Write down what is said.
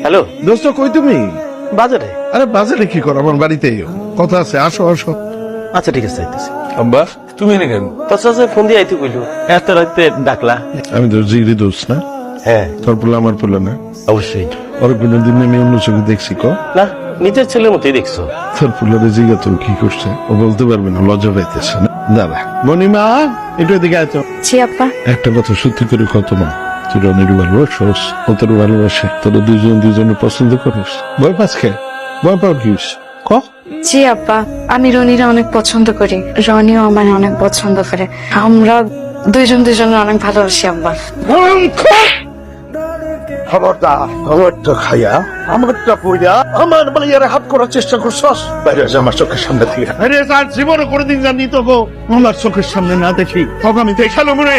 Hello দোস্ত, কই তুমি? বাজারে। আরে বাজারে কি করো? আমার বাড়িতেই কথা আছে, আসো আসো। আচ্ছা ঠিক আছে, আইতেছি। আব্বা তুমি এনে কেন? তোর সাথে ফোন দিয়ে আইতে কইলো, এত রাতে ডাকলা? আমি তো জিগরি দোস্ত না? হ্যাঁ তোর পোলা আমার পোলা না? অবশ্যই। ওর কোনোদিন আমি অন্য চোখে দেখছি ক? না, নিজের ছেলের মতোই দেখছো। তোর পোলারে জিগা তো কি করছে ও বলতে পারবে না, লজ্জা পাইতেছে না। দাঁড়া মনিমা, একটু এদিকে আয় তো। জি আব্বা। একটা কথা সত্যি করে কত মা, তুই রনির ভালোবাসোস, ও তোর ভালোবাসে, তোরা দুজনে পছন্দ করিস। ভয় পাস খে? ভয় পাওয়ার কি হইছে? ক। জি আব্বা, আমি রনিরা অনেক পছন্দ করি, রনিও আমার অনেক পছন্দ করে। আমরা দুজনে অনেক ভালোবাসি আব্বা। খবরদার, আমারটা খাইয়া আমারটা পইরা আমার বাড়িয়ারে হাত করার চেষ্টা করছস, বাইরে যা আমার চোখের সামনে থেকে। আরে স্যার, জীবনে কোনোদিন জানি তো গো আমার চোখের সামনে না দেখি, তখন আমি দেখালো মনে